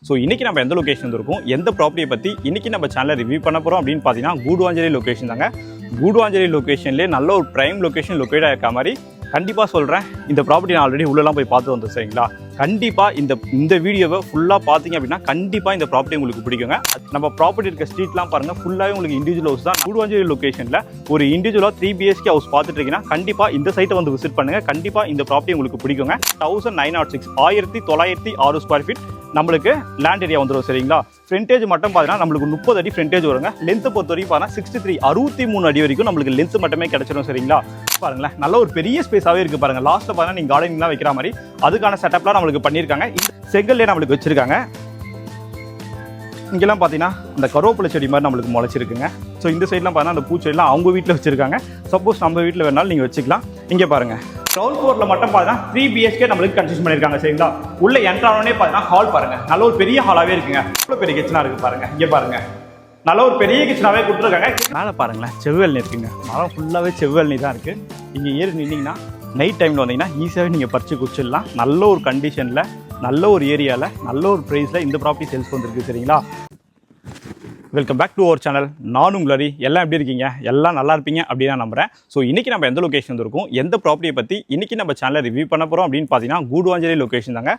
So இன்றைக்கி நம்ம எந்த லொக்கேஷன் இருக்கும், எந்த ப்ராப்பர்ட்டியை பற்றி இன்றைக்கி நம்ம சேனலில் ரிவ்யூ பண்ண போகிறோம் அப்படின்னு பார்த்தீங்கன்னா கூடுவாஞ்சேரி லொக்கேஷன் தாங்க. கூடுவாஞ்சேரி லொக்கேஷன்லேயே நல்ல ஒரு ப்ரைம் லொக்கேஷன் லொக்கேட் ஆகிருக்க மாதிரி கண்டிப்பாக சொல்கிறேன். இந்த ப்ராப்பர்ட்டி நான் ஆல்ரெடி உள்ளெல்லாம் போய் பார்த்து வந்தேன் சரிங்களா. கண்டிப்பாக இந்த வீடியோவை ஃபுல்லாக பார்த்தீங்க அப்படின்னா கண்டிப்பாக இந்த ப்ராப்பர்ட்டி உங்களுக்கு பிடிக்குங்க. நம்ம ப்ராப்பர்ட்டி இருக்க ஸ்ட்ரீட்லாம் பாருங்கள், ஃபுல்லாகவே உங்களுக்கு இண்டிவிஜுவல் ஹவுஸ் தான். கூடுவாஞ்சேரி லொக்கேஷனில் ஒரு இண்டிவிஜுவலாக 3 BHK ஹவுஸ் பார்த்துட்டு இருக்கீங்கன்னா கண்டிப்பாக இந்த சைட்டை வந்து விசிட் பண்ணுங்கள். கண்டிப்பாக இந்த ப்ராப்பர்ட்டி உங்களுக்கு பிடிக்குங்க. 1906 1906 ஸ்கொயர் ஃபீட் நம்மளுக்கு லேண்ட் ஏரியா வந்துடும் சரிங்களா. ஃப்ரண்டேஜ் மட்டும் பார்த்தீங்கன்னா நம்மளுக்கு 30 அடி ஃப்ரண்டேஜ் வருங்க. லென்த்தை பொறுத்த வரைக்கும் பார்த்தீங்கன்னா 63 63 அடி வரைக்கும் நம்மளுக்கு லென்த் மட்டுமே கிடைச்சிடும் சரிங்களா. பாருங்களேன், நல்ல ஒரு பெரிய ஸ்பேஸாகவே இருக்குது பாருங்கள். லாஸ்ட்டில் பார்த்தீங்கன்னா நீங்கள் கார்டனிங்லாம் வைக்கிற மாதிரி அதுக்கான செட்டப்லாம் நம்மளுக்கு பண்ணியிருக்காங்க. இந்த செங்கல்லே நம்மளுக்கு வச்சுருக்காங்க. இங்கெல்லாம் பார்த்தீங்கன்னா இந்த கருவேப்பிலை செடி மாதிரி நம்மளுக்கு முளைச்சிருக்குங்க. ஸோ இந்த சைட்லாம் பார்த்தீங்கன்னா அந்த பூச்செடிலாம் அவங்க வீட்டில் வச்சுருக்காங்க. சப்போஸ் நம்ம வீட்டில் வேணாலும் நீங்கள் வச்சுக்கலாம். இங்கே பாருங்கள், கிரவுண்ட் ஃப்ளோரில் மட்டும் பார்த்தீங்கன்னா 3 BHK நம்மளுக்கு கன்ஸ்ட்ரக்ஷன் பண்ணியிருக்காங்க சரிங்களா. உள்ள என்ட்ரானே பார்த்தீங்கன்னா ஹால் பாருங்கள், நல்ல ஒரு பெரிய ஹாலாகவே இருக்குங்க. இவ்வளோ பெரிய கிச்சனாக இருக்குது பாருங்கள். இங்கே பாருங்கள், நல்ல ஒரு பெரிய கிச்சனாகவே கொடுத்துருக்காங்க. மேலே பாருங்களேன், செவ்வெளநீர் இருக்குங்க. மரம் ஃபுல்லாகவே செவ்வெளநீர் தான் இருக்குது. இங்கே ஏறி நின்னீங்கன்னா நைட் டைமில் வந்தீங்கன்னா ஈஸியாகவே நீங்கள் பறித்து குடிச்சிடலாம். நல்ல ஒரு கண்டிஷனில், நல்ல ஒரு ஏரியாவில், நல்ல ஒரு ப்ரைஸில் இந்த ப்ராப்பர்ட்டி சேல்ஸ் வந்துருக்கு சரிங்களா. Welcome back to our channel. நானும் உங்களரி. எல்லாம் எப்படி இருக்கீங்க? எல்லாம் நல்லா இருப்பீங்க அப்படின்னு நான் நம்புறேன். ஸோ இன்றைக்கி நம்ம எந்த லொக்கேஷன் இருக்கும், எந்த ப்ராப்பர்ட்டியை பற்றி இன்றைக்கி நம்ம சேனலில் ரிவ்யூ பண்ண போகிறோம் அப்படின்னு பார்த்தீங்கன்னா கூடுவாஞ்சேரி லொக்கேஷன் தாங்க.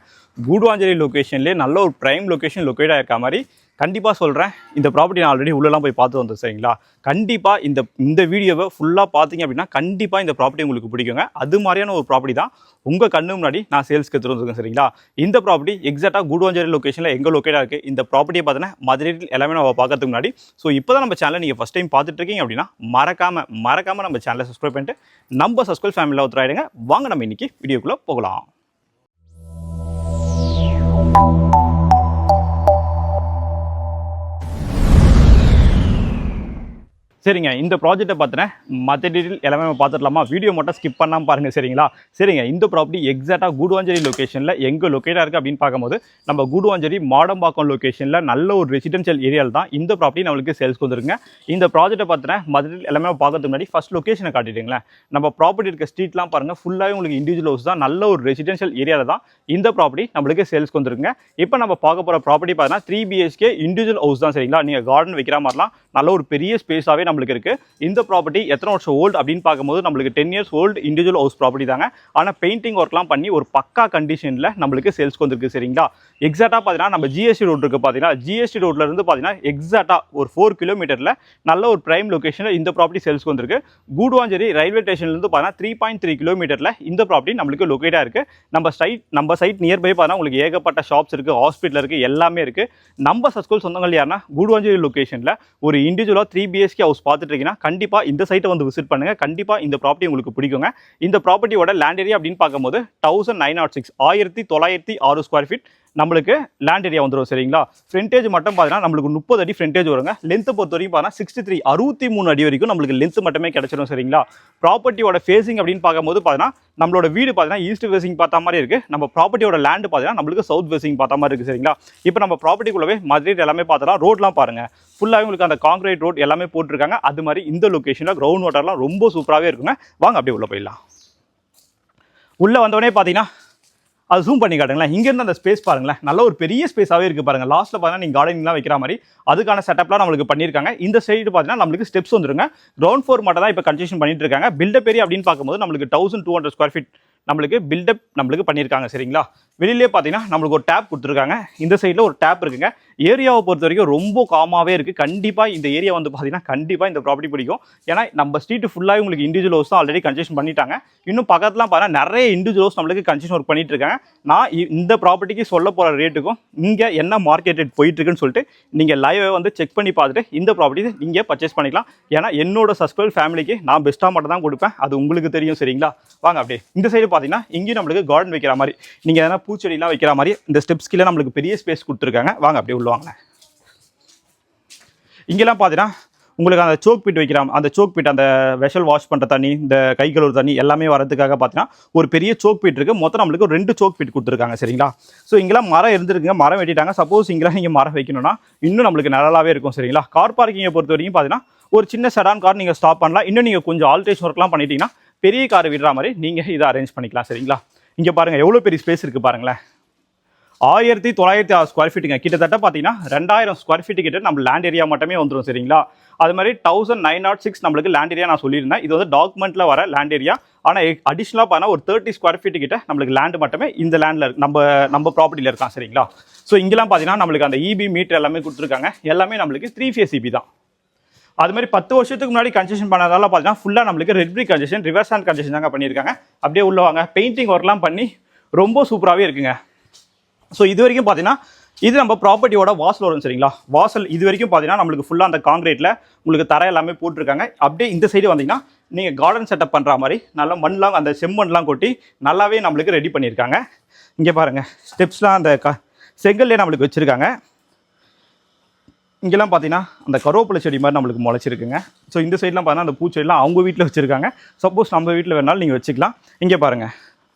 கூடுவாஞ்சேரி லொக்கேஷன்லேயே நல்ல ஒரு ப்ரைம் லொக்கேஷன் லொக்கேட் ஆகிருக்க மாதிரி கண்டிப்பாக சொல்கிறேன். இந்த ப்ராப்பர்ட்டி நான் ஆல்ரெடி உள்ளெல்லாம் போய் பார்த்து வந்தேன் சரிங்களா. கண்டிப்பாக இந்த வீடியோவை ஃபுல்லாக பார்த்தீங்க அப்படின்னா கண்டிப்பாக இந்த ப்ராப்பர்ட்டி உங்களுக்கு பிடிக்குங்க. அது மாதிரியான ஒரு ப்ராப்பர்ட்டி தான் உங்கள் கண்ணு முன்னாடி நான் சேல்ஸ்க்கு எடுத்துகிட்டு வந்துருக்கேன் சரிங்களா. இந்த ப்ராப்பர்ட்டி எக்ஸாக்டாக கூடுவாஞ்சேரி லொக்கேஷனில் எங்கே லொக்கேட்டாக இருக்குது, இந்த ப்ராப்பர்ட்டியை பார்த்தீங்கன்னா மதுரையில் எல்லாமே நம்ம பார்க்கறதுக்கு முன்னாடி ஸோ இப்போ தான் நம்ம சேனலை நீங்கள் ஃபஸ்ட் டைம் பார்த்துட்டு இருக்கீங்க அப்படின்னா மறக்காமல் நம்ம சேனலை சப்ஸ்கிரைப் பண்ணிட்டு நம்ம சப்ஸ்கிரைப் ஃபேமிலியில் ஒருத்தராயிடுங்க. வாங்க நம்ம இன்றைக்கி வீடியோக்குள்ளே போகலாம். சரிங்க, இந்த ப்ராஜெக்ட்டை பார்த்தீங்கன்னா மற்ற டீட்டெயில் எல்லாமே நம்ம பார்த்துடலாமா? வீடியோ மட்டும் ஸ்கிப் பண்ணாமல் பாருங்கள் சரிங்களா. சரிங்க, இந்த ப்ராப்பர்ட்டி எக்ஸாக்டாக கூடுவாஞ்சேரி லொக்கேஷனில் எங்கே லொக்கேட்டாக இருக்குது அப்படின்னு பார்க்கும்போது நம்ம கூடுவாஞ்சேரி மாடம்பாக்கம் லொக்கேஷனில் நல்ல ஒரு ரெசிடென்ஷியல் ஏரியாவில் தான் இந்த ப்ராப்பர்ட்டி நம்மளுக்கு சேல்ஸ்க்கு வந்துருங்க. இந்த ப்ராஜெக்ட்டை பார்த்தீங்கன்னா மதுரையில் எல்லாமே பார்க்கறதுக்கு முன்னாடி ஃபஸ்ட் லொக்கேஷனை காட்டிட்டுங்களேன். நம்ம ப்ராப்பர்ட்டி இருக்க ஸ்ட்ரீட்லாம் பாருங்கள், ஃபுல்லாகவே உங்களுக்கு இண்டிவிஜுவல் ஹவுஸ் தான். நல்ல ஒரு ரெசிடென்ஷியல் ஏரியாவில் தான் இந்த ப்ராப்பர்ட்டி நம்மளுக்கு சேல்ஸ்க்கு வந்துருங்க. இப்போ நம்ம பார்க்க போகிற ப்ராப்பர்ட்டி பார்த்தீங்கன்னா 3 BHK இண்டிவிஜுவல் ஹவுஸ் தான் சரிங்களா. நீங்கள் கார்டன் வைக்கிற மாதிரிலாம் நல்ல ஒரு பெரிய ஸ்பேஸாகவே நம்மளுக்கு இருக்குது. இந்த ப்ராப்பர்ட்டி எத்தனை வருஷம் ஓல்டு அப்படின்னு பார்க்கும்போது நம்மளுக்கு 10 years old individual house property தாங்க. ஆனால் பெயிண்டிங் ஒர்க்லாம் பண்ணி ஒரு பக்கா கண்டிஷனில் நம்மளுக்கு சேல்ஸ்க்கு வந்துருக்கு சரிங்களா. எக்ஸாக்டாக பார்த்தீங்கன்னா நம்ம GST ரோட் இருக்குது பார்த்தீங்கன்னா, GST ரோட்ல இருந்து பார்த்தீங்கன்னா எக்ஸாக்டாக ஒரு 4 கிலோமீட்டரில் நல்ல ஒரு ப்ரைம் லொக்கேஷனில் இந்த ப்ராப்பர்ட்டி சேல்ஸ்க்கு வந்துருக்கு. கூடுவாஞ்சேரி ரயில்வே ஸ்டேஷன்லேருந்து பார்த்தீங்கன்னா 3.3 கிலோமீட்டரில் இந்த ப்ராப்பர்ட்டி நம்மளுக்கு லொக்கேட்டாக இருக்குது. நம்ம சைட் நியர்பை பார்த்தீங்கன்னா உங்களுக்கு ஏகப்பட்ட ஷாப்ஸ் இருக்குது, ஹாஸ்பிட்டல் இருக்குது, எல்லாமே இருக்குது. நம்ம சஸ்கூல் சொந்தங்கள் யாருன்னா கூடுவாஞ்சேரி லொக்கேஷனில் ஒரு இண்டிவிஜுவலாக 3 BHK ஹவுஸ் பார்த்துட்டு இருக்கீங்கன்னா கண்டிப்பாக இந்த சைட்டை வந்து விசிட் பண்ணுங்கள். கண்டிப்பாக இந்த ப்ராப்பர்ட்டி உங்களுக்கு பிடிக்குங்க. இந்த ப்ராப்பர்ட்டியோட லேண்ட் ஏரியா அப்படின்னு பார்க்கும்போது 1906 1906 ஸ்கொயர் ஃபீட் நம்மளுக்கு லேண்ட் ஏரியா வந்துடும் சரிங்களா. ஃப்ரண்டேஜ் மட்டும் பார்த்தீங்கன்னா நம்மளுக்கு 30 அடி ஃப்ரண்டேஜ் வருங்க. லென்த்தை பொறுத்த வரைக்கும் பார்த்தீங்கன்னா 63 63 அடி வரைக்கும் நம்மளுக்கு லென்த் மட்டுமே கிடைச்சிடும் சரிங்களா. ப்ராப்பர்ட்டியோட ஃபேசிங் அப்படின்னு பார்க்கும்போது பார்த்தீங்கன்னா நம்மளோட வீடு பார்த்தீங்கன்னா ஈஸ்ட் ஃபேசிங் பார்த்த மாதிரி இருக்குது. நம்ம ப்ராப்பர்ட்டியோட லேண்டு பார்த்தீங்கன்னா நம்மளுக்கு சவுத் ஃபேசிங் பார்த்த மாதிரி இருக்குது சரிங்களா. இப்போ நம்ம ப்ராப்பர்ட்டிக்குள்ளவே மதுரை எல்லாமே பார்த்தலாம். ரோட்லாம் பாருங்கள், ஃபுல்லாகவே உங்களுக்கு அந்த கான்கிரீட் ரோட் எல்லாமே போட்டிருக்காங்க. அது மாதிரி இந்த லொக்கேஷனில் கிரவுண்ட் வாட்டர்லாம் ரொம்ப சூப்பராகவே இருக்குங்க. வாங்க அப்படியே உள்ளே போயிடலாம். உள்ளே வந்தோடனே பார்த்தீங்கன்னா அது ஜூம் பண்ணி காட்டுங்களேன். இங்கேருந்து அந்த ஸ்பேஸ் பாருங்களேன், நல்ல ஒரு பெரிய ஸ்பேஸாகவே இருக்குது பாருங்கள். லாஸ்ட்டில் பார்த்தீங்கன்னா நீங்கள் கார்டனிங்லாம் வைக்கிற மாதிரி அதுக்கான செட்டப்லாம் நம்மளுக்கு பண்ணியிருக்காங்க. இந்த சைடு பார்த்தீங்கன்னா நம்மளுக்கு ஸ்டெப்ஸ் வந்துருங்க. கிரவுண்ட் ஃப்ளோர் மட்டும் தான் இப்போ கன்ஸ்ட்ரக்ஷன் பண்ணிட்டு இருக்காங்க. பில்டப் ஏரியா அப்படின்னு பார்க்கும்போது நம்மளுக்கு 1200 ஸ்கொயர் ஃபீட் நம்மளுக்கு பில்டப் பண்ணியிருக்காங்க சரிங்களா. வெளியிலே பார்த்தீங்கன்னா நம்மளுக்கு ஒரு டேப் கொடுத்துருக்காங்க. இந்த சைடில் ஒரு டேப் இருக்குங்க. ஏரியாவை பொறுத்த வரைக்கும் ரொம்ப காமாகவே இருக்குது. கண்டிப்பாக இந்த ஏரியா வந்து பார்த்தீங்கன்னா கண்டிப்பாக இந்த ப்ராப்பர்ட்டி பிடிக்கும். ஏன்னா நம்ம ஸ்ட்ரீட் ஃபுல்லாக உங்களுக்கு இண்டிவிஜுவல் ஹவுஸ் தான் ஆல்ரெடி கன்ஸ்ட்ரக்ஷன் பண்ணிட்டாங்க. இன்னும் பக்கத்துலாம் பார்த்தீங்கன்னா நிறைய இண்டிவிஜுவல் ஹவுஸ் நம்மளுக்கு கன்ஸ்ட்ரக்ஷன் ஒர்க் பண்ணிட்டு இருக்காங்க. நான் இந்த ப்ராப்பர்ட்டிக்கு சொல்ல போகிற ரேட்டுக்கும் இங்கே என்ன மார்க்கெட் ரேட் போயிட்டு இருக்குன்னு சொல்லிட்டு நீங்கள் லைவை வந்து செக் பண்ணி பார்த்துட்டு இந்த ப்ராப்பர்ட்டி நீங்கள் பர்ச்சேஸ் பண்ணிக்கலாம். ஏன்னா என்னோட சப்ஸ்கிரைப் ஃபேமிலிக்கு நான் பெஸ்ட்டாக மட்டும் தான் கொடுப்பேன், அது உங்களுக்கு தெரியும் சரிங்களா. வாங்க அப்படியே இந்த சைடு பார்த்தீங்கன்னா இங்கேயும் நம்மளுக்கு கார்டன் வைக்கிற மாதிரி, நீங்கள் எதனா பூச்செடிலாம் வைக்கிற மாதிரி இந்த ஸ்டெப்ஸ் கீழே நம்மளுக்கு பெரிய ஸ்பேஸ் கொடுத்துருக்காங்க. வாங்க அப்படியே உள்ளவாங்க. இங்கெல்லாம் பார்த்தீங்கன்னா உங்களுக்கு அந்த சோக் பீட் வைக்கிறாங்க. அந்த சோக் பீட், அந்த வெஷல் வாஷ் பண்ணுற தண்ணி, இந்த கை கழுவுற தண்ணி எல்லாமே வரதுக்காக பார்த்தீங்கன்னா ஒரு பெரிய சோக் பீட் இருக்குது. மொத்தம் நம்மளுக்கு 2 சோக் பீட் கொடுத்துருக்காங்க சரிங்களா. ஸோ இங்கெல்லாம் மரம் இருந்துருக்குங்க, மரம் வெட்டிட்டாங்க. சப்போஸ் இங்கெல்லாம் நீங்கள் மரம் வைக்கணும்னா இன்னும் நம்மளுக்கு நிழலாகவே இருக்கும் சரிங்களா. கார் பார்க்கிங்கை பொறுத்த வரைக்கும் பார்த்தீங்கன்னா ஒரு சின்ன செடான் கார் நீங்கள் ஸ்டாப் பண்ணலாம். இன்னும் நீங்கள் கொஞ்சம் ஆல்ட்ரேஷன் ஒர்க்லாம் பண்ணிட்டீங்கன்னா பெரிய கார் விடுற மாதிரி நீங்கள் இதை அரேஞ்ச் பண்ணிக்கலாம் சரிங்களா. இங்கே பாருங்கள் எவ்வளோ பெரிய ஸ்பேஸ் இருக்குது பாருங்களேன். 1906 ஸ்கொயர் ஃபீட்டுங்க. கிட்டத்தட்ட பார்த்தீங்கன்னா 2000 ஸ்கொயர் ஃபீட்டு கிட்ட நம்ம லேண்ட் ஏரியா மட்டுமே வந்துடும் சரிங்களா. அது மாதிரி 1906 நம்மளுக்கு லேண்ட் ஏரியா நான் சொல்லியிருந்தேன். இது வந்து டாக்குமெண்ட்டில் வர லேண்ட் ஏரியா. ஆனால் அடிஷ்னலாக பார்த்தா ஒரு 30 ஸ்கொயர் ஃபீட்டு கிட்ட நம்மளுக்கு லேண்டு மட்டுமே இந்த லேண்டில் இருக்கு, நம்ம ப்ராப்பர்ட்டியில் இருக்கான் சரிங்களா. ஸோ இங்கெல்லாம் பார்த்தீங்கன்னா நம்மளுக்கு அந்த இபி மீட்டர் எல்லாமே கொடுத்துருக்காங்க. எல்லாமே நம்மளுக்கு 3 ஃபேஸ் இபி தான். அது மாதிரி 10 வருஷத்துக்கு முன்னாடி கன்ஸ்ட்ரக்ஷன் பண்ணதால பார்த்தீங்கன்னா ஃபுல்லாக நம்மளுக்கு red brick construction, reverse hand construction தாங்க பண்ணியிருக்காங்க. அப்படியே உள்ள வாங்க, பெயிண்டிங் ஒர்க்லாம் பண்ணி ரொம்ப சூப்பராகவே இருக்குங்க. ஸோ இது வரைக்கும் பார்த்தீங்கன்னா இது நம்ம ப்ராப்பர்ட்டியோட வாசல் வரும் சரிங்களா. வாசல் இது வரைக்கும் பார்த்தீங்கன்னா நம்மளுக்கு ஃபுல்லாக அந்த காங்கிரீட்டில் உங்களுக்கு தர எல்லாமே போட்டிருக்காங்க. அப்படியே இந்த சைடு வந்தீங்கன்னா நீங்கள் கார்டன் செட்டப் பண்ணுற மாதிரி நல்லா மண்லாம் அந்த செம்மண்லாம் கொட்டி நல்லாவே நம்மளுக்கு ரெடி பண்ணியிருக்காங்க. இங்கே பாருங்கள், ஸ்டெப்ஸ்லாம் அந்த செங்கல்லே நம்மளுக்கு வச்சுருக்காங்க. இங்கெல்லாம் பார்த்தீங்கன்னா அந்த கருவேப்பிலை செடி மாதிரி நம்மளுக்கு முளைச்சிருக்குங்க. ஸோ இந்த சைட்லாம் பார்த்தீங்கன்னா அந்த பூச்செடிலாம் அவங்க வீட்டில் வச்சுருக்காங்க. சப்போஸ் நம்ம வீட்டில் வேணாலும் நீங்கள் வச்சுக்கலாம். இங்கே பாருங்கள்,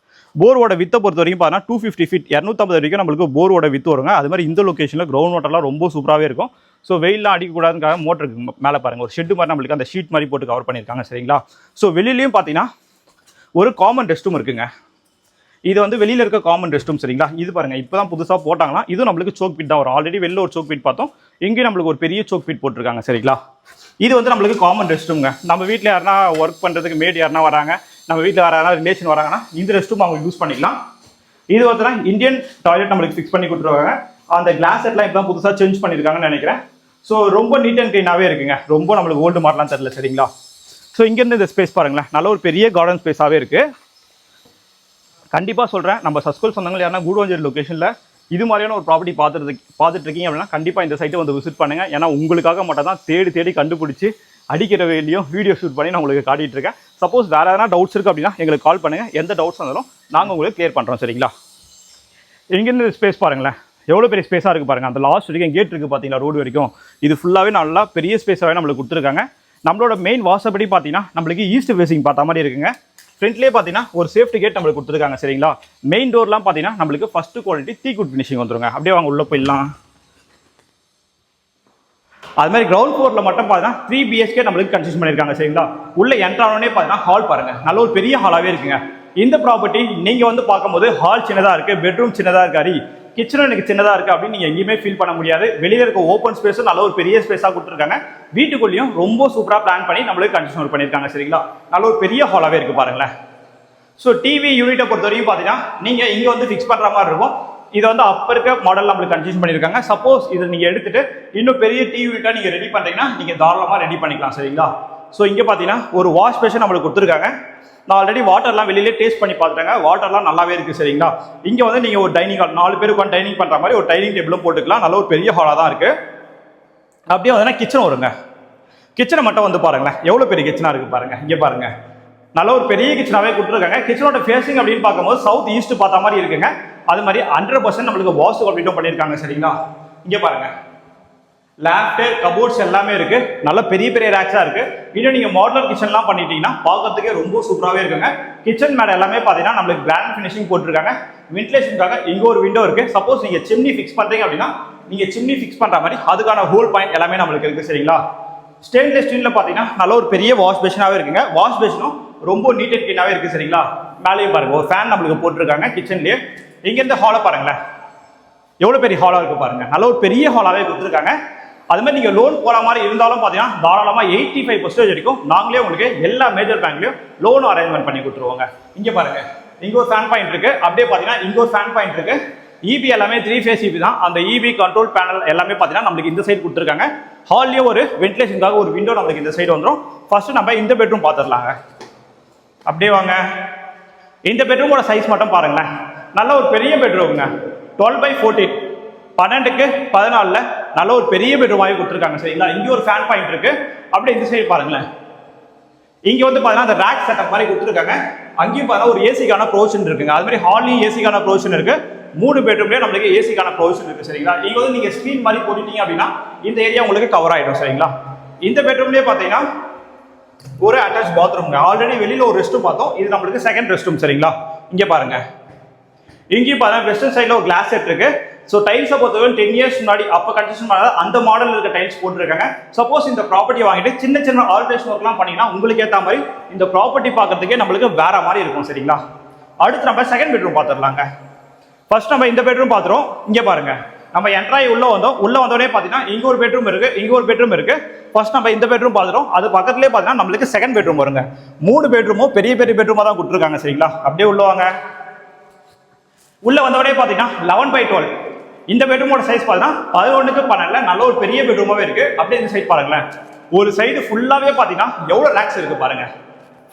போரோட வித்தை பொறுத்த வரைக்கும் பார்த்தீங்கன்னா 250 ஃபீட் 250 வரைக்கும் நம்மளுக்கு போரோட வித்து வருங்க. அது மாதிரி இந்த லொக்கேஷனில் கிரவுண்ட் வாட்டர்லாம் ரொம்ப சூப்பராகவே இருக்கும். ஸோ வெயிலாம் அடிக்கக்கூடாதுக்காக மோட்டருக்கு மேலே பாருங்கள் ஒரு ஷெட்டு மாதிரி நம்மளுக்கு அந்த ஷீட் மாதிரி போட்டு கவர் பண்ணியிருக்காங்க சரிங்களா. ஸோ வெளியிலையும் பார்த்தீங்கன்னா ஒரு காமன் ரெஸ்ட் ரூம் இருக்குங்க. இது வந்து வெளியில் இருக்க காமன் ரெஸ்ட் ரூம் சரிங்களா. இது பாருங்கள் இப்போ தான் புதுசாக போட்டாங்களா. இதுவும் நம்மளுக்கு சோக் பீட் தான் வரும். ஆல்ரெடி வெளில ஒரு சோக் பீட் பார்த்தோம், இங்கேயும் நம்மளுக்கு ஒரு பெரிய சோக் பீட் போட்டிருக்காங்க சரிங்களா. இது வந்து நம்மளுக்கு காமன் ரெஸ்ட் ரூம்ங்க. நம்ம வீட்டில் யாருன்னா ஒர்க் பண்ணுறதுக்கு மேட் யாருன்னா வராங்க, நம்ம வீட்டில் யாராவது ரிலேஷன் வராங்கன்னா இந்த ரெஸ்ட் ரூம் அவங்க யூஸ் பண்ணிக்கலாம். இது வந்து இந்தியன் டாய்லெட் நம்மளுக்கு ஃபிக்ஸ் பண்ணி கொடுத்துருவாங்க. அந்த கிளாஸ் செட்லாம் இப்போ தான் புதுசாக சேஞ்ச் பண்ணியிருக்காங்கன்னு நினைக்கிறேன். ஸோ ரொம்ப நீட் அண்ட் க்ளீனாகவே இருக்குங்க. ரொம்ப நம்மளுக்கு ஓல்டு மாடலாம் தெரியல சரிங்களா. ஸோ இங்கேருந்து இந்த ஸ்பேஸ் பாருங்களேன், நல்ல ஒரு பெரிய கார்டன் ஸ்பேஸாகவே இருக்குது. கண்டிப்பாக சொல்கிறேன், நம்ம சஸ்கோல் சொந்தங்கள் யாருன்னா கூடுவாஞ்சேரி லொக்கேஷனில் இது மாதிரியான ஒரு ப்ராப்பர்ட்டி பார்த்துட்டு இருக்கீங்க அப்படின்னா கண்டிப்பாக இந்த சைட்டை வந்து விசிட் பண்ணுங்கள். ஏன்னா உங்களுக்காக மட்டும் தான் தேடி கண்டுபிடிச்சி அடிக்கிற வேலையும் வீடியோ ஷூட் பண்ணி நான் உங்களுக்கு காட்டிகிட்டு இருக்கேன். சப்போஸ் வேறு எதனா டவுட்ஸ் இருக்குது அப்படின்னா எங்களுக்கு கால் பண்ணுங்கள். எந்த டவுட்ஸ் இருந்தாலும் நாங்கள் உங்களுக்கு கிளியர் பண்ணுறோம் சரிங்களா. இங்கேருந்து ஸ்பேஸ் பாருங்களேன், எவ்வளோ பெரிய ஸ்பேஸாக இருக்குது பாருங்கள். அந்த லாஸ்ட் வரைக்கும் கேட் இருக்குது பார்த்தீங்களா, ரோடு வரைக்கும். இது ஃபுல்லாகவே நல்லா பெரிய ஸ்பேஸாகவே நம்மளுக்கு கொடுத்துருக்காங்க. நம்மளோட மெயின் வாசப்படி பார்த்தீங்கன்னா நம்மளுக்கு ஈஸ்ட் ஃபேஸிங் பார்த்த மாதிரி இருக்குங்க. ஃப்ரண்ட்லேயே பார்த்தீங்கன்னா ஒரு சேஃப்டி கேட் நம்மளுக்கு கொடுத்துருக்காங்க சரிங்களா. மெயின் டோர்லாம் பார்த்தீங்கன்னா நம்மளுக்கு ஃபர்ஸ்ட் குவாலிட்டி டீக்குட் ஃபினிஷிங் வந்துருங்க. அப்படியே வாங்க உள்ள போயிடலாம். அது மாதிரி கிரவுண்ட் ஃப்ளோரில் மட்டும் பார்த்தீங்கன்னா 3 BHK நம்மளுக்கு கன்ஸ்ட்ரக்ஷன் பண்ணியிருக்காங்க சரிங்களா. உள்ள என்ட்ரானே பார்த்தீங்கன்னா ஹால் பாருங்க, நல்ல ஒரு பெரிய ஹாலாகவே இருக்குங்க. இந்த ப்ராப்பர்ட்டி நீங்கள் வந்து பார்க்கும்போது ஹால் சின்னதாக இருக்குது, பெட்ரூம் சின்னதாக இருக்காரு, கிச்சனும் எனக்கு சின்னதாக இருக்குது அப்படின்னு நீங்கள் எங்கேயுமே ஃபீல் பண்ண முடியாது. வெளியில் இருக்க ஓப்பன் ஸ்பேஸும் நல்ல ஒரு பெரிய ஸ்பேஸாக கொடுத்துருக்காங்க. வீட்டுக்குள்ளேயும் ரொம்ப சூப்பராக பிளான் பண்ணி நம்மளுக்கு கன்ஸ்ட்ரக்ஷன் பண்ணியிருக்காங்க சரிங்களா. நல்ல ஒரு பெரிய ஹாலாகவே இருக்குது பாருங்களேன். ஸோ டிவி யூனிட்டை பொறுத்த வரைக்கும் பார்த்தீங்கன்னா நீங்கள் இங்கே வந்து ஃபிக்ஸ் பண்ணுற மாதிரி இருக்கும். இதை வந்து அப்போ இருக்க மாடல் நம்மளுக்கு கன்ஸ்ட்ரக்ஷன் பண்ணியிருக்காங்க. சப்போஸ் இதை நீங்கள் எடுத்துட்டு இன்னும் பெரிய டிவி யூனிட்டாக நீங்கள் ரெடி பண்ணுறீங்கன்னா நீங்கள் தாராளமாக ரெடி பண்ணிக்கலாம் சரிங்களா. ஸோ இங்கே பார்த்தீங்கன்னா ஒரு வாஷ் பேஷன் நம்மளுக்கு கொடுத்துருக்காங்க. நான் ஆல்ரெடி வாட்டர்லாம் வெளியிலே டேஸ்ட் பண்ணி பார்த்துட்டாங்க, வாட்டர்லாம் நல்லாவே இருக்குது சரிங்களா. இங்கே வந்து நீங்கள் ஒரு டைனிங் ஹால் 4 பேருக்கு வந்து டைனிங் பண்ணுற மாதிரி ஒரு டைனிங் டேபிளும் போட்டுக்கலாம். நல்ல ஒரு பெரிய ஹாலாக தான் இருக்குது. அப்படியே வந்து கிச்சன் வருங்க. கிச்சனை மட்டும் வந்து பாருங்களேன், எவ்வளோ பெரிய கிச்சனாக இருக்குது பாருங்கள். இங்கே பாருங்கள், நல்ல ஒரு பெரிய கிச்சனாகவே கொடுத்துருக்காங்க. கிச்சனோட ஃபேஸிங் அப்படின்னு பார்க்கும்போது சவுத் ஈஸ்ட் பார்த்த மாதிரி இருக்குங்க. அது மாதிரி 100% நம்மளுக்கு வாஷ் கம்ப்ளீட்டும் பண்ணியிருக்காங்க சரிங்களா. இங்கே பாருங்க, லேப்டு கபோர்ட்ஸ் எல்லாமே இருக்கு, நல்ல பெரிய பெரிய ரேக்ஸாக இருக்கு. இன்னும் நீங்கள் மாடலர் கிச்சன்லாம் பண்ணிட்டீங்கன்னா பார்க்கறதுக்கே ரொம்ப சூப்பராகவே இருக்குங்க. கிச்சன் மேட் எல்லாமே பார்த்தீங்கன்னா நம்மளுக்கு கிராண்ட் ஃபினிஷிங் போட்டிருக்காங்க. வென்டிலேஷனுக்காக இங்கே ஒரு விண்டோ இருக்கு. சப்போஸ் நீங்கள் சிம்னி ஃபிக்ஸ் பண்ணுறீங்க அப்படின்னா நீங்கள் சிம்னி ஃபிக்ஸ் பண்ணுற மாதிரி அதுக்கான ஹோல் பாயிண்ட் எல்லாமே நம்மளுக்கு இருக்கு சரிங்களா. ஸ்டெயின்லெஸ் ஸ்டீலில் பார்த்தீங்கன்னா நல்ல ஒரு பெரிய வாஷ் பேஷனாகவே இருக்குங்க. வாஷ் பேஷனும் ரொம்ப நீட் அண்ட் க்ளீனாகவே இருக்குது சரிங்களா. மேலேயும் பாருங்க ஒரு ஃபேன் நம்மளுக்கு போட்டிருக்காங்க கிச்சன்லேயே. இங்கேருந்து ஹாலை பாருங்களேன், எவ்வளோ பெரிய ஹாலாக இருக்குது பாருங்க. நல்ல ஒரு பெரிய ஹாலாகவே கொடுத்துருக்காங்க. அது மாதிரி நீங்கள் லோன் போகிற மாதிரி இருந்தாலும் பார்த்தீங்கன்னா தாராளமாக 85% வரைக்கும் நாங்களே உங்களுக்கு எல்லா மேஜர் பேங்க்லையும் லோன் அரேஞ்ச்மெண்ட் பண்ணி கொடுத்துருவோங்க. இங்கே பாருங்க, இங்கே ஒரு ஃபேன் பாயிண்ட் இருக்குது. அப்படியே பார்த்தீங்கன்னா இங்கே ஒரு ஃபேன் பாயிண்ட் இருக்குது. இபி எல்லாமே 3 ஃபேஸ் இபி தான். அந்த இபி கண்ட்ரோல் பேனல் எல்லாமே பார்த்தீங்கன்னா நம்மளுக்கு இந்த சைடு கொடுத்துருக்காங்க. ஹால்லேயே ஒரு வென்டிலேஷனுக்காக ஒரு விண்டோ நம்மளுக்கு இந்த சைடு வந்துடும். ஃபர்ஸ்ட் நம்ம இந்த பெட்ரூம் பார்த்துடலாங்க. அப்படியே வாங்க, இந்த பெட்ரூமோட சைஸ் மட்டும் பாருங்களேன். நல்ல ஒரு பெரிய பெட்ரூம்ங்க, 12x14 12க்கு 14 நல்ல ஒரு பெரிய பெட்ரூமாகவே கொடுத்துருக்காங்க சரிங்களா. இங்கே ஒரு ஃபேன் பாயிண்ட் இருக்கு. அப்படியே இந்த சைடு பாருங்களேன், இங்கே வந்து பார்த்தீங்கன்னா அந்த ரேக் செட்டப் மாதிரி கொடுத்துருக்காங்க. அங்கேயும் பார்த்தா ஒரு ஏசிக்கான ப்ரொவிஷன் இருக்குங்க. அது மாதிரி ஹால்லையும் ஏசிக்கான ப்ரொவிஷன் இருக்கு. 3 பெட்ரூம்லேயே நம்மளுக்கு ஏசிக்கான ப்ரொவிஷன் இருக்கு சரிங்களா. இங்கே வந்து நீங்கள் ஸ்க்ரீன் மாதிரி போட்டுட்டீங்க அப்படின்னா இந்த ஏரியா உங்களுக்கு கவர் ஆகிடும் சரிங்களா. இந்த பெட்ரூம்லேயே பார்த்தீங்கன்னா ஒரு அட்டாச் பாத்ரூம்ங்க. ஆல்ரெடி வெளியில் ஒரு ரெஸ்ட் ரூம் பார்த்தோம், இது நம்மளுக்கு செகண்ட் ரெஸ்ட் ரூம் சரிங்களா. இங்கே பாருங்க, இங்கேயும் பார்த்தா வெஸ்டர்ன் சைடில் ஒரு கிளாஸ் செட் இருக்கு. ஸோ டைல்ஸை பொறுத்தவரை 10 இயர்ஸ் முன்னாடி அப்போ கன்ஸ்ட்ரக்ஷன் பண்ணாத அந்த மாடல் இருக்க டைல்ஸ் போட்டுருக்காங்க. சப்போஸ் இந்த ப்ராப்பர்ட்டி வாங்கிட்டு சின்ன சின்ன ஆல்ட்ரேஷன் ஒர்க்லாம் பண்ணிங்கன்னா உங்களுக்கு ஏற்ற மாதிரி இந்த ப்ராப்பர்ட்டி பார்க்கறதுக்கே நம்மளுக்கு வேற மாதிரி இருக்கும் சரிங்களா. அடுத்து நம்ம செகண்ட் பெட்ரூம் பார்த்துடலாங்க. ஃபர்ஸ்ட் நம்ம இந்த பெட்ரூம் பார்த்துறோம். இங்கே பாருங்க, நம்ம என்ட்ராய் உள்ள வந்தோடனே பார்த்தீங்கன்னா இங்க ஒரு பெட்ரூம் இருக்கு, இங்க ஒரு பெட்ரூம் இருக்கு. ஃபர்ஸ்ட் நம்ம இந்த பெட்ரூம் பார்த்துறோம். அது பக்கத்துலேயே பார்த்தீங்கன்னா நம்மளுக்கு செகண்ட் பெட்ரூம் வருங்க. 3 பெட்ரூமும் பெரிய பெரிய பெட்ரூமா தான் கொடுத்துருக்காங்க சரிங்களா. அப்படியே உள்ள வாங்க. உள்ள வந்தோடனே பார்த்தீங்கன்னா 11/12. இந்த பெட்ரூமோட சைஸ் பார்த்தீங்கன்னா 11க்கு 12 நல்ல ஒரு பெரிய பெட்ரூமாவே இருக்கு. அப்படியே இந்த சைட் பாருங்களேன், ஒரு சைடு ஃபுல்லாவே பார்த்தீங்கன்னா எவ்வளவு ரேக்ஸ் இருக்கு பாருங்க.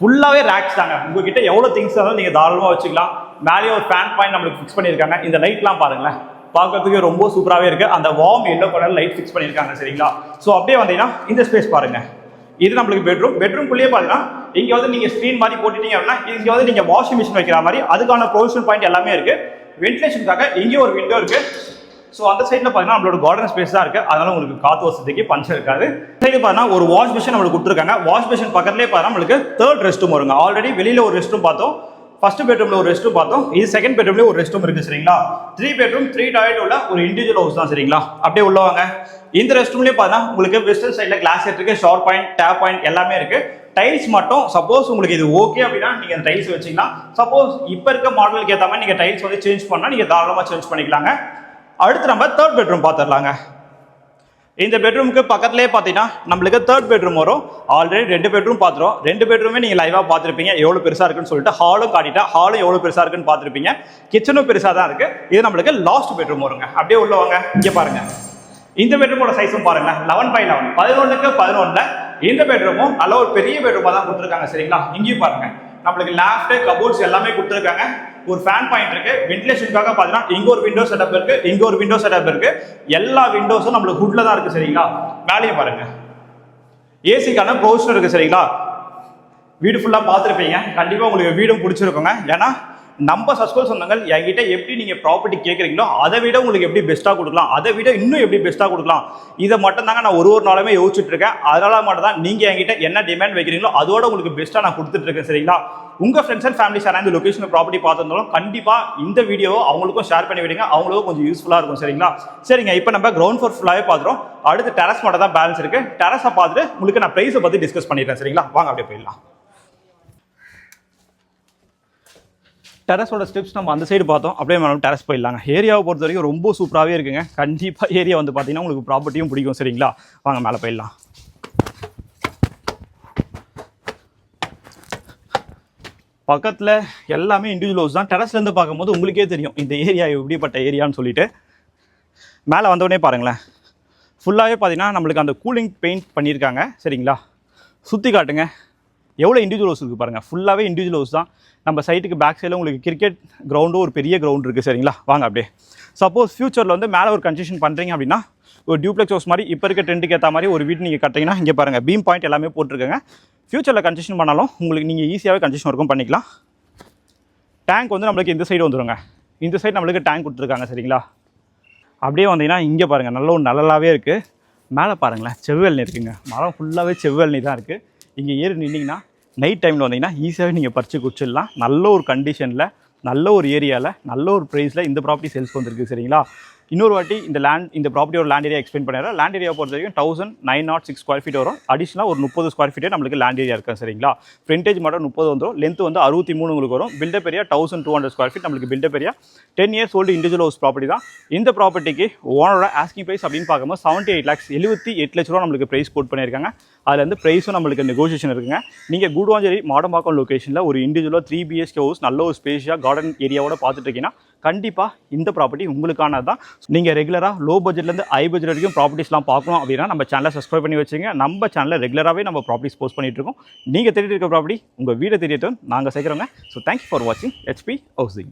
ஃபுல்லாவே ரேக்ஸ் தாங்க. உங்ககிட்ட எவ்வளவு திங்ஸ் இருந்தாலும் நீங்க தாராளமா வச்சுக்கலாம். மேலேயே ஒரு ஃபேன் பாயிண்ட் நம்மளுக்கு ஃபிக்ஸ் பண்ணியிருக்காங்க. இந்த லைட்லாம் பாருங்களேன், பார்க்கறதுக்கு ரொம்ப சூப்பராகவே இருக்கு. அந்த warm yellow colour light fix பண்ணியிருக்காங்க சரிங்களா. ஸோ அப்படியே வந்தீங்கன்னா இந்த ஸ்பேஸ் பாருங்க, இது நம்மளுக்கு பெட்ரூம்குள்ளேயே பார்த்தீங்கன்னா இங்கே வந்து நீங்கள் ஸ்க்ரீன் மாதிரி போட்டுட்டீங்க அப்படின்னா இங்கே வந்து நீங்கள் வாஷிங் மிஷின் வைக்கிற மாதிரி அதுக்கான ப்ரொவிஷன் பாயிண்ட் எல்லாமே இருக்கு. வென்டிலேஷனுக்காக இங்கே ஒரு விண்டோ இருக்கு. ஸோ அந்த சைடில் பார்த்தீங்கன்னா நம்மளோட கார்டன் ஸ்பேஸ் தான் இருக்கு, அதனால உங்களுக்கு காற்று வசதிக்கு பஞ்சம் இருக்காது. சைடு பார்த்தீங்கன்னா ஒரு வாஷ் மிஷின் நம்மளுக்கு கொடுத்துருக்காங்க. வாஷ் மிஷின் பக்கத்துலேயே பார்த்தா நம்மளுக்கு 3rd ரெஸ்ட் ரூம் வருங்க. ஆல்ரெடி வெளியில ஒரு ரெஸ்ட் ரூம் பார்த்தோம், ஃபர்ஸ்ட் பெட்ரூம்ல ஒரு ரெஸ்ட் ரூம் பார்த்தோம், இது செகண்ட் பெட்ரூம்ல ஒரு ரெஸ்ட் ரூம் இருக்கு சரிங்களா. 3 பெட்ரூம் 3 டாய்லெட் உள்ள ஒரு இண்டிவிஜுவல் ஹவுஸ் தான் சரிங்களா. அப்படியே உள்ள வாங்க. இந்த ரெஸ்ட் ரூம்லயே பார்த்தா உங்களுக்கு வெஸ்டர்ன் சைடுல கிளாஸ் இருக்கு, ஷவர் பாயிண்ட், டேப் பாயிண்ட் எல்லாமே இருக்கு. டைல்ஸ் மட்டும் சப்போஸ் உங்களுக்கு இது ஓகே அப்படின்னா நீங்க அந்த டைல்ஸ் வச்சுக்கலாம். சப்போஸ் இப்போ இருக்க மாடலுக்கு ஏற்ற மாதிரி நீங்க டைல்ஸ் வந்து சேஞ்ச் பண்ணா நீங்க தாராளமா சேஞ்ச் பண்ணிக்கலாங்க. அடுத்து நம்ம 3rd பெட்ரூம் பார்த்துடலாங்க. இந்த பெட்ரூமுக்கு பக்கத்துலேயே பார்த்தீங்கன்னா நம்மளுக்கு 3rd பெட்ரூம் வரும். Already 2 bedroom பார்த்துரும். 2 பெட்ரூமே நீங்கள் லைவாக பார்த்துருப்பீங்க எவ்வளோ பெருசாக இருக்குன்னு சொல்லிட்டு. ஹாலும் காட்டிட்டா, ஹாலும் எவ்வளோ பெருசாக இருக்குன்னு பார்த்துருப்பீங்க. கிச்சனும் பெருசாக தான் இருக்கு. இது நம்மளுக்கு லாஸ்ட் பெட்ரூம் வருங்க. அப்படியே உள்ள வாங்க. இங்கே பாருங்க, இந்த பெட்ரூமோட சைஸும் பாருங்க 11/11, 11க்கு 11. இந்த பெட்ரூமும் நல்ல ஒரு பெரிய பெட்ரூமா தான் கொடுத்துருக்காங்க சரிங்களா. இங்கேயும் பாருங்க, நம்மளுக்கு லேஃப்ட் கபோர்ட்ஸ் எல்லாமே கொடுத்துருக்காங்க. ஒரு ஃபேன் பாயிண்ட் இருக்கு. வென்டிலேஷனுக்காக பார்த்தீங்கன்னா இங்க ஒரு விண்டோ செட்டப் இருக்கு, இங்க ஒரு விண்டோ செட்டப் இருக்கு. எல்லா விண்டோஸும் நம்மளுக்கு ஹுட்ல தான் இருக்கு சரிங்களா. மேலேயே பாருங்க, ஏசிக்கான ப்ரொவிஷன் இருக்கு சரிங்களா. வீடு ஃபுல்லா பார்த்துருப்பீங்க, கண்டிப்பா உங்களுக்கு வீடும் பிடிச்சிருக்குங்க. ஏன்னா நம்ம சஸ்கோல் சொந்தங்கள் என்கிட்ட எப்படி நீங்க ப்ராப்பர்ட்டி கேட்குறீங்களோ அதை விட உங்களுக்கு எப்படி பெஸ்ட்டாக கொடுக்கலாம், அதை விட இன்னும் எப்படி பெஸ்ட்டாக கொடுக்கலாம், இதை மட்டும் தாங்க நான் ஒரு நாளுமே யோசிச்சுட்டு இருக்கேன். அதனால மட்டும் தான் நீங்க என்கிட்ட என்ன டிமாண்ட் வைக்கிறீங்களோ அதோட உங்களுக்கு பெஸ்ட்டாக நான் கொடுத்துட்டு இருக்கேன் சரிங்களா. உங்க ஃப்ரெண்ட்ஸ் அண்ட் ஃபேமிலி ஷேர் இந்த லொகேஷன் ப்ராப்பர்ட்டி பார்த்துருந்தாலும் கண்டிப்பா இந்த வீடியோவை அவங்களுக்கும் ஷேர் பண்ணி விடுங்க, அவங்களுக்கும் கொஞ்சம் யூஸ்ஃபுல்லாக இருக்கும் சரிங்களா. சரிங்க, இப்போ நம்ம கிரவுண்ட் ஃப்ளோர் ஃபுல்லாகவே பார்த்துறோம். அடுத்து டெரஸ் மட்டும் தான் பேலன்ஸ் இருக்கு. டெரஸை பார்த்துட்டு உங்களுக்கு நான் ப்ரைஸை பற்றி டிஸ்கஸ் பண்ணிடுறேன் சரிங்களா. வாங்க அப்படியே போயிடலாம். டெரஸோட ஸ்டெப்ஸ் நம்ம அந்த சைடு பார்த்தோம், அப்படியே மேடம் டெரஸ் போயிடலாங்க. ஏரியாவை பொறுத்த வரைக்கும் ரொம்ப சூப்பராகவே இருக்குங்க. கண்டிப்பாக ஏரியா வந்து பார்த்தீங்கன்னா உங்களுக்கு ப்ராப்பர்ட்டியும் பிடிக்கும் சரிங்களா. வாங்க மேலே போயிடலாம். பக்கத்தில் எல்லாமே இண்டிவிஜுவல் ஹவுஸ் தான். டெரஸ்லேருந்து பார்க்கும்போது உங்களுக்கே தெரியும் இந்த ஏரியா எப்படிப்பட்ட ஏரியான்னு சொல்லிட்டு. மேலே வந்தோடனே பாருங்களேன், ஃபுல்லாகவே பார்த்தீங்கன்னா நம்மளுக்கு அந்த கூலிங் பெயிண்ட் பண்ணியிருக்காங்க சரிங்களா. சுற்றி காட்டுங்க, எவ்வளோ இண்டிவிஜுவல் ஹவுஸ் இருக்குது பாருங்கள். ஃபுல்லாகவே இண்டிவிஜுவல் ஹவுஸ் தான். நம்ம சைட்டுக்கு பேக் சைடில் உங்களுக்கு கிரிக்கெட் கிரவுண்டும் ஒரு பெரிய கிரவுண்ட் இருக்குது சரிங்களா. வாங்க அப்படியே. சப்போஸ் ஃபியூச்சரில் வந்து மேலே ஒரு கன்ஸ்ட்ரக்ஷன் பண்ணுறீங்க அப்படின்னா ஒரு டியூப்ளெக்ஸ் ஹவுஸ் மாதிரி இப்போ இருக்க ட்ரெண்டுக்கு ஏற்ற மாதிரி ஒரு வீடு நீங்கள் கட்டுறீங்கன்னா இங்கே பாருங்கள் பீம் பாயிண்ட் எல்லாமே போட்டிருக்காங்க. ஃபியூச்சரில் கன்ஸ்ட்ரக்ஷன் பண்ணாலும் உங்களுக்கு நீங்கள் ஈஸியாகவே கன்ஸ்ட்ரக்ஷன் ஒர்க்கும் பண்ணிக்கலாம். டேங்க் வந்து நம்மளுக்கு இந்த சைடு வந்துடுங்க. இந்த சைடு நம்மளுக்கு டேங்க் கொடுத்துருக்காங்க சரிங்களா. அப்படியே வந்தீங்கன்னா இங்கே பாருங்கள் நல்ல ஒரு நல்லலாகவே இருக்குது. மேலே பாருங்களேன் செவ்வெளநீர் இருக்குங்க. மரம் ஃபுல்லாகவே செவ்வெளநீர் தான் இருக்குது. இங்கே ஏறி நின்னிங்கன்னா நைட் டைமில் வந்தீங்கன்னா ஈஸியாகவே நீங்கள் பறித்து குடிச்சிடலாம். நல்ல ஒரு கண்டிஷனில், நல்ல ஒரு ஏரியாவில், நல்ல ஒரு ப்ரைஸில் இந்த ப்ராப்பர்ட்டி சேல்ஸ் வந்துருக்கு சரிங்களா. இன்னொரு வாட்டி இந்த ப்ராப்பர்ட்டியோட லேண்ட் ஏரியா எக்ஸ்பிளைன் பண்ணிடுறேன். லேண்ட் ஏரியா பொறுத்த வரைக்கும் 1906 ஸ்கொயர் ஃபீட் வரும். அடிஷனலாக ஒரு 30 ஸ்கொயர் ஃபீட்டே நம்மளுக்கு லேண்ட் ஏரியா இருக்குது சரிங்களா. ஃப்ரண்டேஜ் மட்டும் 30 வந்துடும். லென்த் வந்து 63 உங்களுக்கு வரும். பில்டப் ஏரியா 1200 ஸ்கொயர் ஃபீட் நம்மளுக்கு build up area. 10 years old individual house property தான். இந்த ப்ராப்பர்ட்டிக்கு ஓனரோட ஆஸ்கிங் ப்ரைஸ் அப்படின்னு பார்க்கும்போது 78 lakhs 78 லட்ச ரூபா நம்மளுக்கு ப்ரைஸ் கோட் பண்ணியிருக்காங்க. அதில் வந்து ப்ரைஸும் நம்மளுக்கு நெகோசியேஷன் இருக்குங்க. நீங்கள் கூடுவாஞ்சேரி மாடம்பாக்கம் லொகேஷனில் ஒரு இண்டிவிஜுவலாக 3 BHK ஹவுஸ் நல்ல ஒரு ஸ்பேஷியாக கார்டன் ஏரியாவோட பார்த்துட்டு இருக்கீங்கன்னா கண்டிப்பாக இந்த ப்ராப்பர்ட்டி உங்களுக்கானது தான். நீங்கள் ரெகுலராக லோ பட்ஜெட்லேருந்து ஹை பட்ஜெட் வரைக்கும் ப்ராப்பர்ட்டிஸ்லாம் பார்க்கணும் அப்படின்னா நம்ம சேனலை சப்ஸ்கிரைப் பண்ணி வச்சுங்க. நம்ம சேனலில் ரெகுலராகவே நம்ம ப்ராப்பர்ட்டிஸ் போஸ்ட் பண்ணிட்டு இருக்கோம். நீங்கள் தேடிட்டு இருக்க ப்ராப்பர்ட்டி உங்கள் வீடை தெரியட்டும் நாங்கள் சேர்க்குறோங்க. ஸோ தேங்க்யூ ஃபார் வாட்சிங் HP ஹவுசிங்.